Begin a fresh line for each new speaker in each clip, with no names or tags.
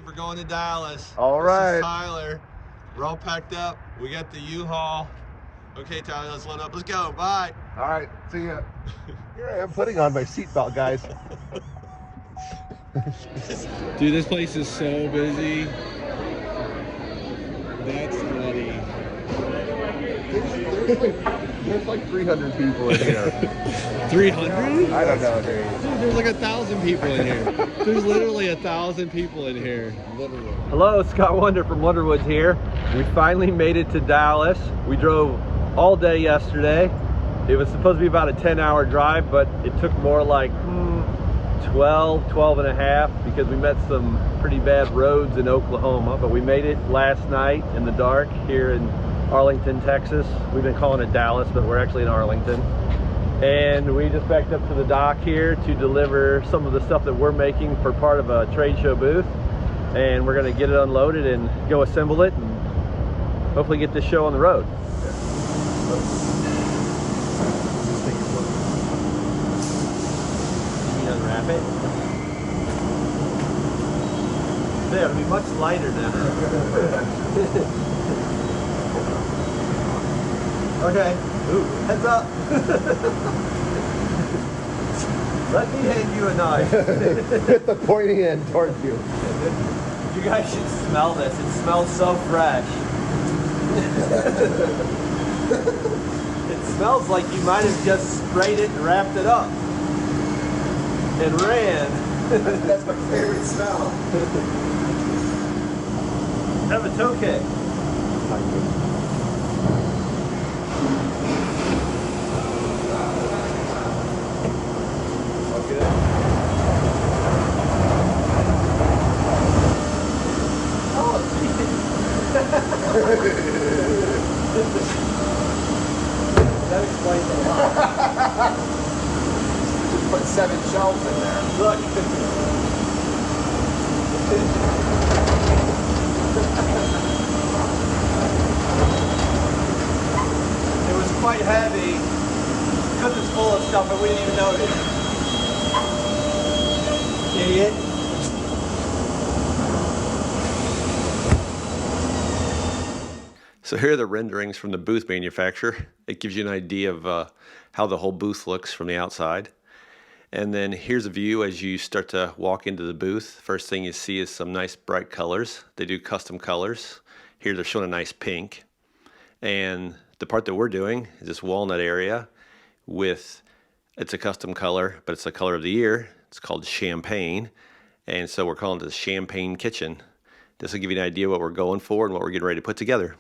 We're going to Dallas.
All right.
This is Tyler. We're all packed up. We got the U-Haul. Okay, Tyler, let's load up. Let's go. Bye.
All right. See ya. Here I am putting on my seatbelt, guys.
Dude, this place is so busy. That's nutty.
There's like 300 people in here.
300?
I don't know, dude.
Dude, there's like 1,000 people in here. There's literally 1,000 people in here. Literally.
Hello, Scott Wonder from Wonderwoods here. We finally made it to Dallas. We drove all day yesterday. It was supposed to be about a 10-hour drive, but it took more like 12 and a half because we met some pretty bad roads in Oklahoma, but we made it last night in the dark here in Arlington, Texas. We've been calling it Dallas, but we're actually in Arlington. And we just backed up to the dock here to deliver some of the stuff that we're making for part of a trade show booth. And we're gonna get it unloaded and go assemble it and hopefully get this show on the road. Can you unwrap it? There, it'll be much lighter now. Okay. Ooh, heads up. Let me hand you a knife.
With the pointy end towards you.
You guys should smell this. It smells so fresh. It smells like you might have just sprayed it and wrapped it up and ran.
That's my favorite smell.
Have a toe kick. That explains a lot.
Just put 7 shelves in there.
Look. It was quite heavy because it's full of stuff and we didn't even notice. Idiot.
So here are the renderings from the booth manufacturer. It gives you an idea of how the whole booth looks from the outside. And then here's a view as you start to walk into the booth. First thing you see is some nice bright colors. They do custom colors. Here they're showing a nice pink. And the part that we're doing is this walnut area with, it's a custom color, but it's the color of the year. It's called champagne. And so we're calling it the Champagne Kitchen. This will give you an idea what we're going for and what we're getting ready to put together.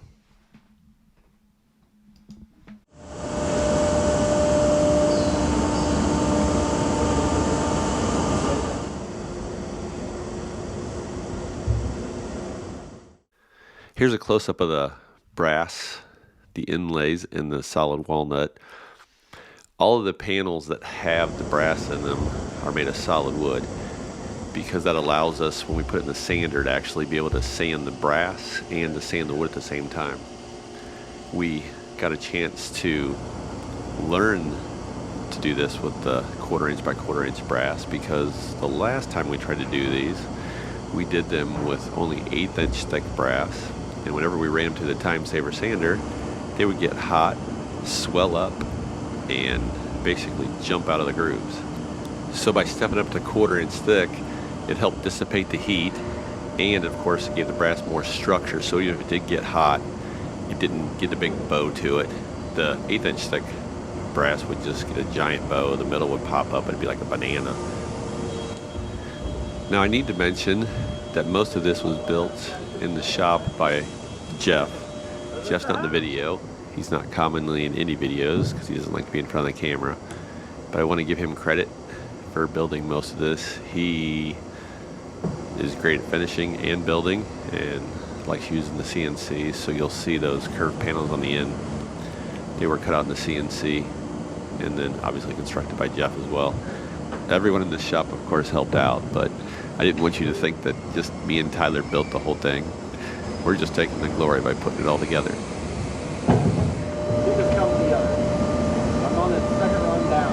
Here's a close-up of the brass, the inlays, and the solid walnut. All of the panels that have the brass in them are made of solid wood because that allows us, when we put it in the sander, to actually be able to sand the brass and to sand the wood at the same time. We got a chance to learn to do this with the 1/4 inch by 1/4 inch brass because the last time we tried to do these, we did them with only 1/8 inch thick brass. And whenever we ran them to the time saver sander, they would get hot, swell up, and basically jump out of the grooves. So by stepping up to 1/4 inch thick, it helped dissipate the heat, and of course it gave the brass more structure, so even if it did get hot, it didn't get a big bow to it. The 1/8 inch thick brass would just get a giant bow, the middle would pop up, it'd be like a banana. Now I need to mention that most of this was built in the shop by Jeff. Jeff's not in the video. He's not commonly in any videos because he doesn't like to be in front of the camera. But I want to give him credit for building most of this. He is great at finishing and building and likes using the CNC, so you'll see those curved panels on the end. They were cut out in the CNC and then obviously constructed by Jeff as well. Everyone in the shop of course helped out, but I didn't want you to think that just me and Tyler built the whole thing. We're just taking the glory by putting it all together.
Keep it coming together. I'm on the second run down.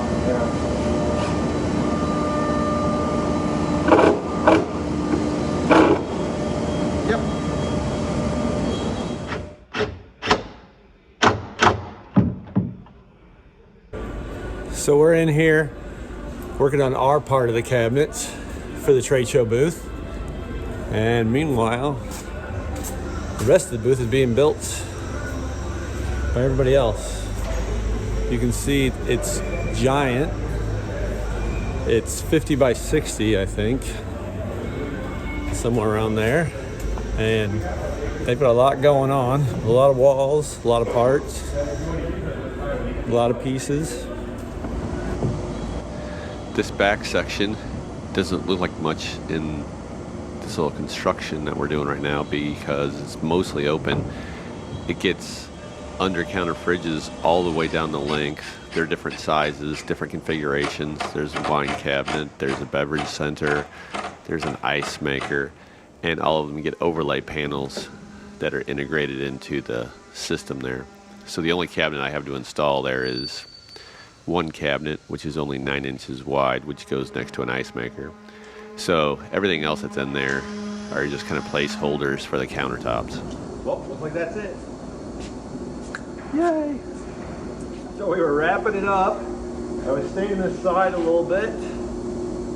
So we're in here working on our part of the cabinets for the trade show booth. And meanwhile, the rest of the booth is being built by everybody else. You can see it's giant. It's 50 by 60, I think. Somewhere around there. And they've got a lot going on. A lot of walls, a lot of parts, a lot of pieces.
This back section doesn't look like much in this little construction that we're doing right now because it's mostly open. It gets under counter fridges all the way down the length. They're different sizes, different configurations. There's a wine cabinet, there's a beverage center, there's an ice maker, and all of them get overlay panels that are integrated into the system there. So the only cabinet I have to install there is one cabinet, which is only 9 inches wide, which goes next to an ice maker. So everything else that's in there are just kind of placeholders for the countertops.
Well, looks like that's it. Yay! So we were wrapping it up. I was staining this side a little bit,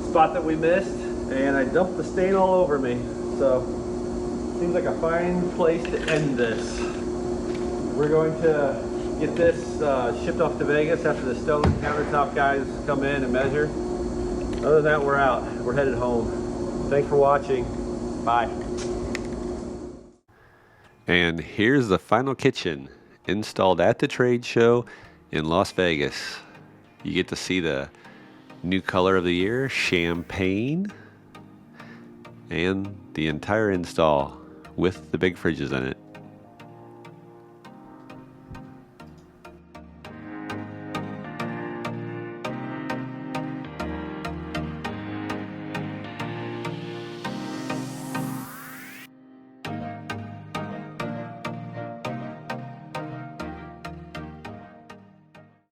spot that we missed, and I dumped the stain all over me. So seems like a fine place to end this. We're going to get this shipped off to Vegas after the stone countertop guys come in and measure. Other than that, we're out. We're headed home. Thanks for watching. Bye.
And here's the final kitchen installed at the trade show in Las Vegas. You get to see the new color of the year, champagne, and the entire install with the big fridges in it.